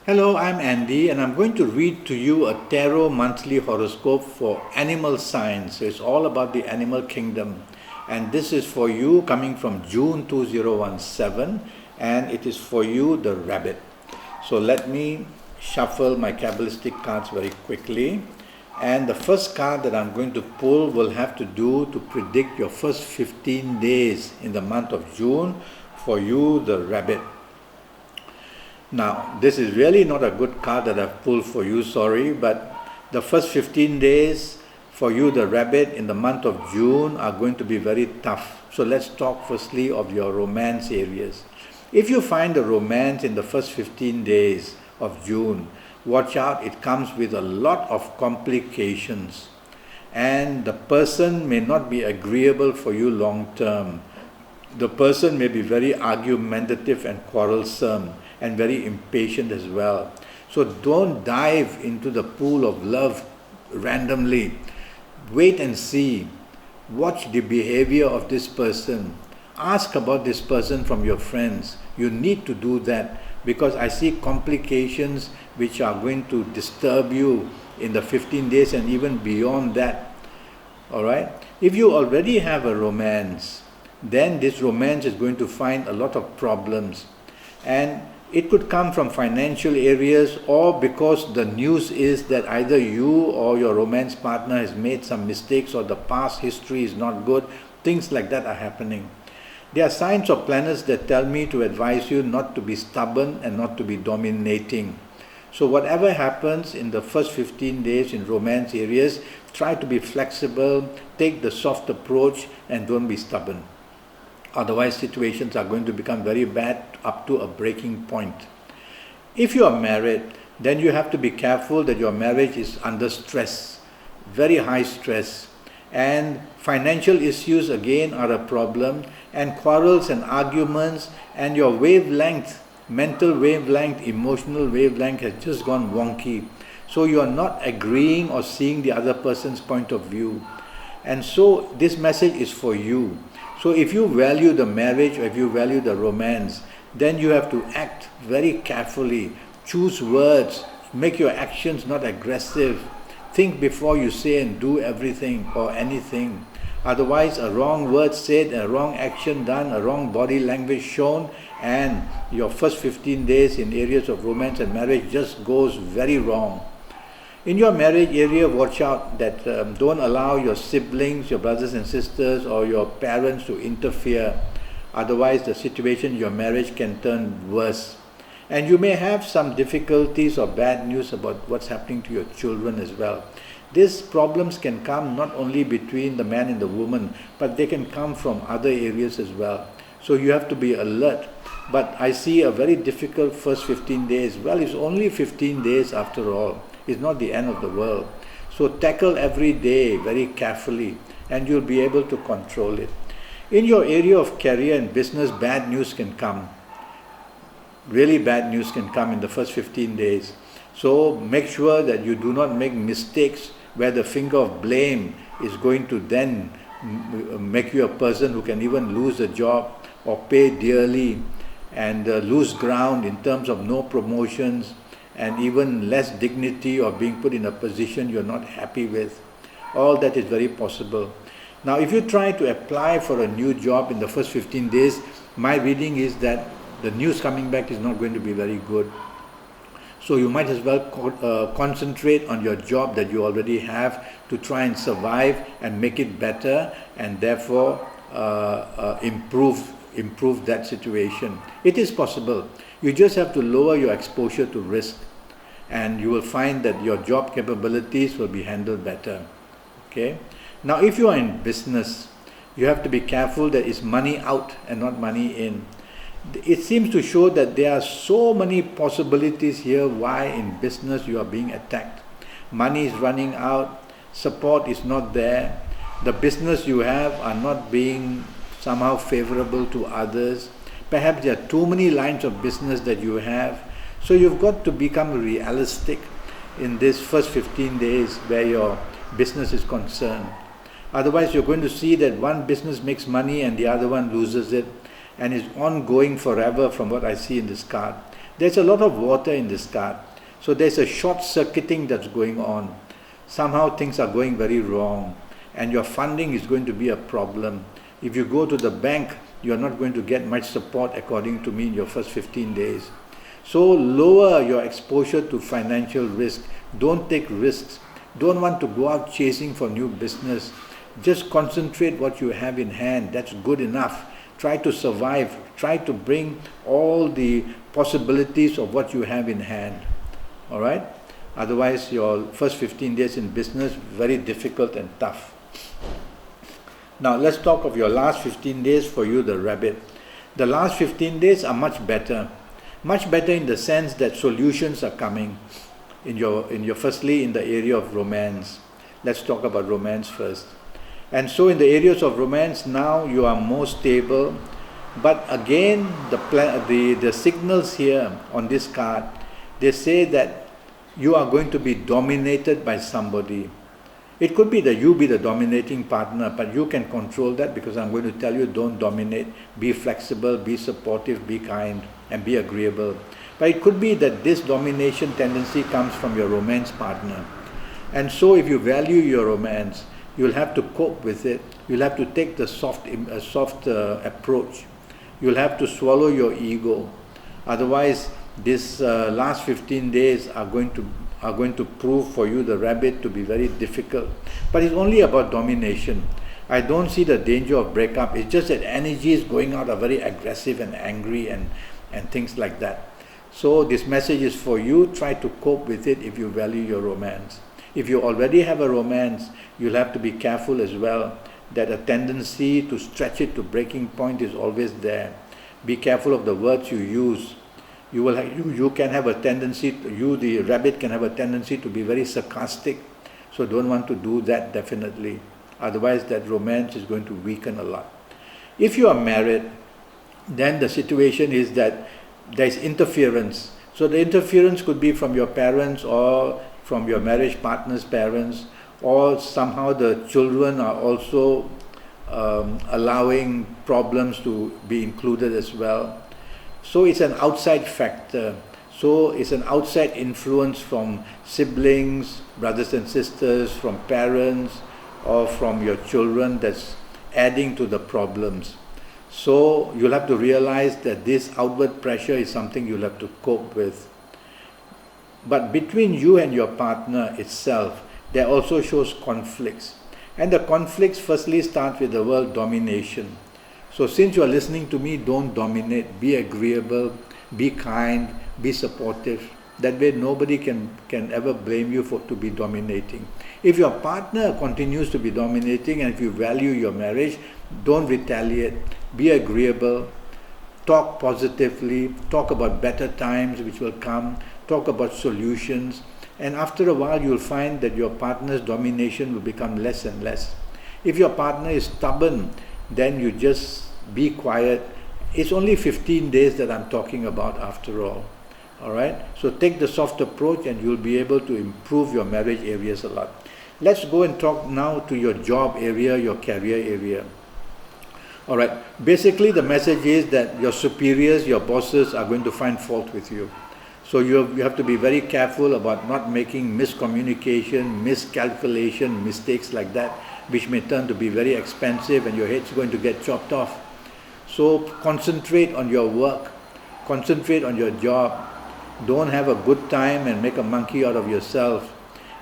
Hello, I'm Andy, and I'm going to read to you a tarot monthly horoscope for animal signs. So it's all about the animal kingdom. And this is for you coming from June 2017, and it is for you, the rabbit. So let me shuffle my Kabbalistic cards very quickly. And the first card that I'm going to pull will have to do to predict your first 15 days in the month of June for you, the rabbit. Now, this is really not a good card that I've pulled for you, sorry, but the first 15 days for you, the rabbit, in the month of June are going to be very tough. So let's talk firstly of your romance areas. If you find a romance in the first 15 days of June, watch out, it comes with a lot of complications. And the person may not be agreeable for you long term. The person may be very argumentative and quarrelsome and very impatient as well. So don't dive into the pool of love randomly. Wait and see. Watch the behavior of this person. Ask about this person from your friends. You need to do that because I see complications which are going to disturb you in the 15 days and even beyond that. Alright? If you already have a romance, then this romance is going to find a lot of problems. And it could come from financial areas, or because the news is that either you or your romance partner has made some mistakes or the past history is not good. Things like that are happening. There are signs or planets that tell me to advise you not to be stubborn and not to be dominating. So whatever happens in the first 15 days in romance areas, try to be flexible, take the soft approach, and don't be stubborn. Otherwise, situations are going to become very bad up to a breaking point. If you are married, then you have to be careful that your marriage is under stress, very high stress. And financial issues again are a problem, and quarrels and arguments, and your wavelength, mental wavelength, emotional wavelength has just gone wonky. So you are not agreeing or seeing the other person's point of view. And so this message is for you. So if you value the marriage or if you value the romance, then you have to act very carefully. Choose words, make your actions not aggressive. Think before you say and do everything or anything. Otherwise, a wrong word said, a wrong action done, a wrong body language shown, and your first 15 days in areas of romance and marriage just goes very wrong. In your marriage area, watch out that don't allow your siblings, your brothers and sisters, or your parents to interfere. Otherwise, the situation in your marriage can turn worse. And you may have some difficulties or bad news about what's happening to your children as well. These problems can come not only between the man and the woman, but they can come from other areas as well. So you have to be alert. But I see a very difficult first 15 days. Well, it's only 15 days after all. It's not the end of the world. So tackle every day very carefully and you'll be able to control it. In your area of career and business, bad news can come. Really bad news can come in the first 15 days. So make sure that you do not make mistakes where the finger of blame is going to then make you a person who can even lose a job or pay dearly and lose ground in terms of no promotions and even less dignity or being put in a position you're not happy with. All that is very possible. Now, if you try to apply for a new job in the first 15 days, my reading is that the news coming back is not going to be very good. So you might as well concentrate on your job that you already have to try and survive and make it better and therefore improve that situation. It is possible. You just have to lower your exposure to risk and you will find that your job capabilities will be handled better. Okay. Now if you are in business, you have to be careful that it's money out and not money in. It seems to show that there are so many possibilities here why in business you are being attacked. Money is running out, support is not there, the business you have are not being somehow favorable to others. Perhaps there are too many lines of business that you have. So you've got to become realistic in this first 15 days where your business is concerned. Otherwise, you're going to see that one business makes money and the other one loses it, and is ongoing forever from what I see in this card. There's a lot of water in this card. So there's a short circuiting that's going on. Somehow things are going very wrong and your funding is going to be a problem. If you go to the bank, you're not going to get much support according to me in your first 15 days. So lower your exposure to financial risk. Don't take risks. Don't want to go out chasing for new business. Just concentrate what you have in hand. That's good enough. Try to survive. Try to bring all the possibilities of what you have in hand. All right? Otherwise, your first 15 days in business, very difficult and tough. Now, let's talk of your last 15 days for you, the rabbit. The last 15 days are much better. Much better in the sense that solutions are coming in your firstly in the area of romance. Let's talk about romance first. And so in the areas of romance, now you are more stable. But again, the signals here on this card, they say that you are going to be dominated by somebody. It could be that you be the dominating partner, but you can control that, because I'm going to tell you, don't dominate. Be flexible, be supportive, be kind, and be agreeable. But it could be that this domination tendency comes from your romance partner. And so if you value your romance, you'll have to cope with it. You'll have to take the soft approach. You'll have to swallow your ego. Otherwise, this last 15 days are going to prove for you, the rabbit, to be very difficult. But it's only about domination. I don't see the danger of breakup. It's just that energies going out are very aggressive and angry and things like that. So this message is for you. Try to cope with it if you value your romance. If you already have a romance, you'll have to be careful as well that a tendency to stretch it to breaking point is always there. Be careful of the words you use. You can have a tendency, the rabbit can have a tendency to be very sarcastic. So don't want to do that, definitely. Otherwise that romance is going to weaken a lot. If you are married, then the situation is that there is interference. So the interference could be from your parents or from your marriage partner's parents, or somehow the children are also allowing problems to be included as well. So it's an outside factor. So it's an outside influence from siblings, brothers and sisters, from parents, or from your children that's adding to the problems. So you'll have to realize that this outward pressure is something you'll have to cope with. But between you and your partner itself, there also shows conflicts. And the conflicts firstly start with the word domination. So since you are listening to me, don't dominate. Be agreeable, be kind, be supportive. That way nobody can ever blame you to be dominating. If your partner continues to be dominating, and if you value your marriage, don't retaliate. Be agreeable. Talk positively. Talk about better times which will come. Talk about solutions. And after a while, you'll find that your partner's domination will become less and less. If your partner is stubborn, then you just be quiet. It's only 15 days that I'm talking about after all. Alright? So take the soft approach and you'll be able to improve your marriage areas a lot. Let's go and talk now to your job area, your career area. Alright, basically the message is that your superiors, your bosses are going to find fault with you. So you have to be very careful about not making miscommunication, miscalculation, mistakes like that, which may turn to be very expensive and your head's going to get chopped off. So concentrate on your work, concentrate on your job. Don't have a good time and make a monkey out of yourself.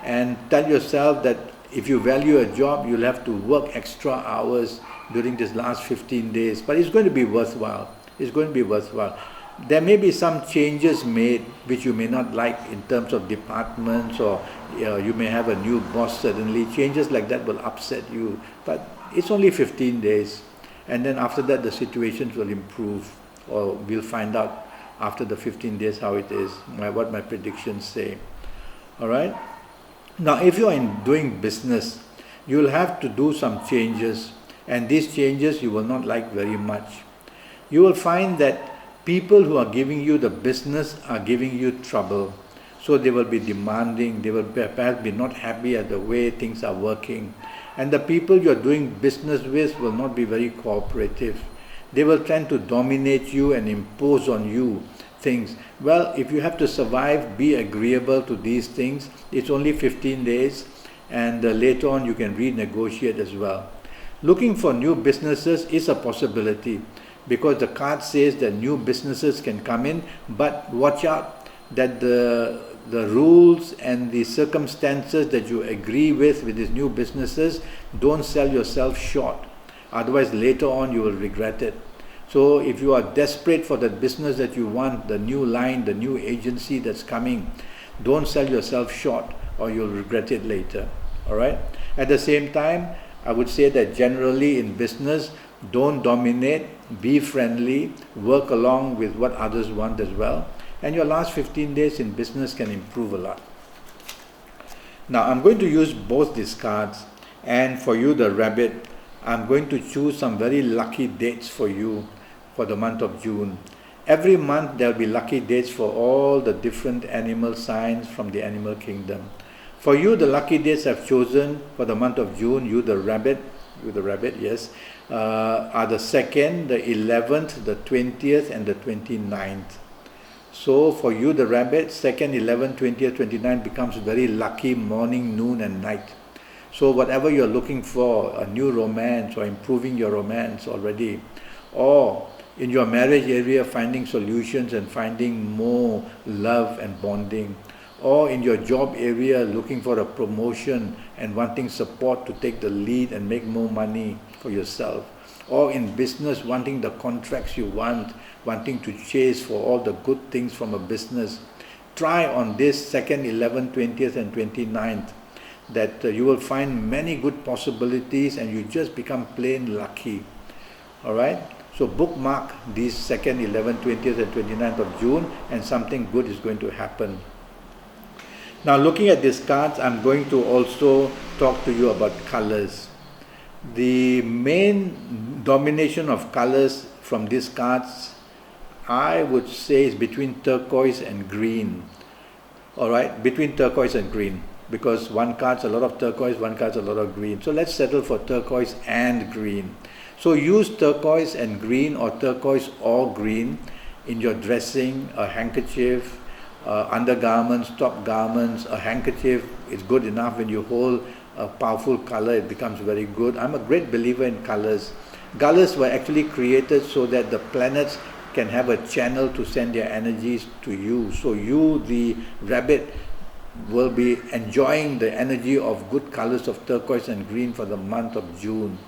And tell yourself that if you value a job, you'll have to work extra hours during this last 15 days. But it's going to be worthwhile. It's going to be worthwhile. There may be some changes made which you may not like in terms of departments, or you may have a new boss suddenly. Changes like that will upset you. But it's only 15 days. And then after that, the situations will improve, or we'll find out after the 15 days how it is, what my predictions say. All right? Now, if you are doing business, you'll have to do some changes. And these changes you will not like very much. You will find that people who are giving you the business are giving you trouble. So they will be demanding, they will perhaps be not happy at the way things are working. And the people you are doing business with will not be very cooperative. They will tend to dominate you and impose on you things. Well, if you have to survive, be agreeable to these things. It's only 15 days, and later on you can renegotiate as well. Looking for new businesses is a possibility, because the card says that new businesses can come in, but watch out that the rules and the circumstances that you agree with these new businesses, don't sell yourself short. Otherwise, later on you will regret it. So if you are desperate for the business that you want, the new line, the new agency that's coming, don't sell yourself short or you'll regret it later. All right? At the same time, I would say that generally in business, don't dominate, be friendly, work along with what others want as well. And your last 15 days in business can improve a lot. Now, I'm going to use both these cards, and for you, the rabbit, I'm going to choose some very lucky dates for you for the month of June. Every month there will be lucky dates for all the different animal signs from the animal kingdom. For you, the lucky dates I've chosen for the month of June, you the rabbit, yes, are the 2nd, the 11th, the 20th, and the 29th. So for you, the rabbit, 2nd, 11th, 20th, 29th becomes very lucky morning, noon, and night. So whatever you're looking for, a new romance or improving your romance already, or in your marriage area, finding solutions and finding more love and bonding, or in your job area, looking for a promotion and wanting support to take the lead and make more money for yourself, or in business, wanting the contracts you want, wanting to chase for all the good things from a business. Try on this 2nd, 11th, 20th, and 29th that you will find many good possibilities and you just become plain lucky. All right? So bookmark these 2nd, 11th, 20th, and 29th of June, and something good is going to happen. Now, looking at these cards, I'm going to also talk to you about colors. The main domination of colors from these cards, I would say, is between turquoise and green. All right, between turquoise and green, because one card's a lot of turquoise, one card's a lot of green. So let's settle for turquoise and green. So use turquoise and green, or turquoise or green, in your dressing, a handkerchief, undergarments, top garments. A handkerchief is good enough. When you hold a powerful color, it becomes very good. I'm a great believer in colors. Colors were actually created so that the planets can have a channel to send their energies to you. So you, the rabbit, will be enjoying the energy of good colors of turquoise and green for the month of June,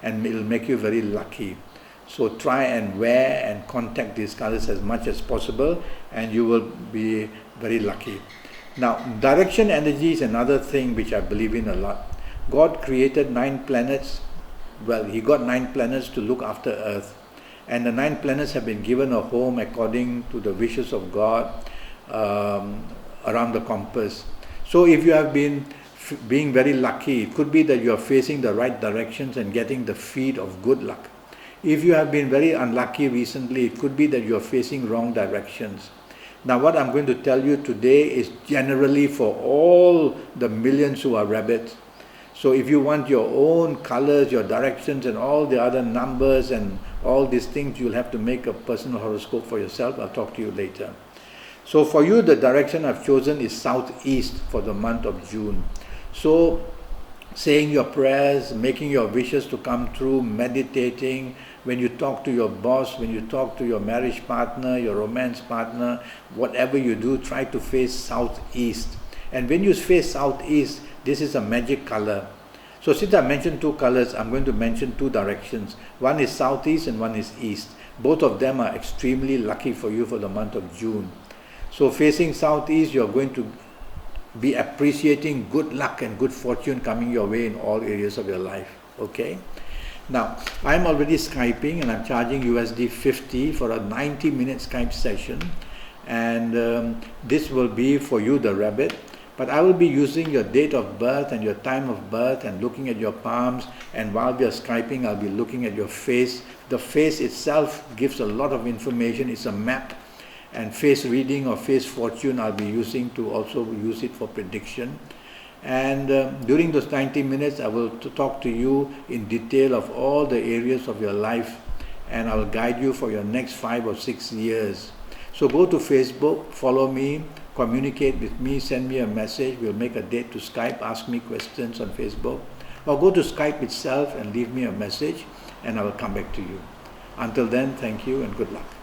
and it will make you very lucky. So try and wear and contact these colors as much as possible, and you will be very lucky. Now, direction energy is another thing which I believe in a lot. God created 9 planets. Well, He got 9 planets to look after Earth, and the 9 planets have been given a home according to the wishes of God around the compass. So if you have been being very lucky, it could be that you are facing the right directions and getting the feed of good luck. If you have been very unlucky recently, it could be that you are facing wrong directions. Now, what I'm going to tell you today is generally for all the millions who are rabbits. So if you want your own colors, your directions, and all the other numbers and all these things, you'll have to make a personal horoscope for yourself. I'll talk to you later. So for you, the direction I've chosen is southeast for the month of June. So saying your prayers, making your wishes to come true, meditating, when you talk to your boss, when you talk to your marriage partner, your romance partner, whatever you do, try to face southeast. And when you face southeast, this is a magic color. So since I mentioned 2 colors, I'm going to mention 2 directions. One is southeast and one is east. Both of them are extremely lucky for you for the month of June. So facing southeast, you're going to be appreciating good luck and good fortune coming your way in all areas of your life. Okay? Now, I'm already Skyping and I'm charging USD 50 for a 90-minute Skype session. And this will be for you, the rabbit. But I will be using your date of birth and your time of birth and looking at your palms. And while we are Skyping, I'll be looking at your face. The face itself gives a lot of information. It's a map. And face reading or face fortune, I'll be using to also use it for prediction. And during those 90 minutes, I will talk to you in detail of all the areas of your life, and I will guide you for your next 5 or 6 years. So go to Facebook, follow me, communicate with me, send me a message. We'll make a date to Skype, ask me questions on Facebook. Or go to Skype itself and leave me a message and I will come back to you. Until then, thank you and good luck.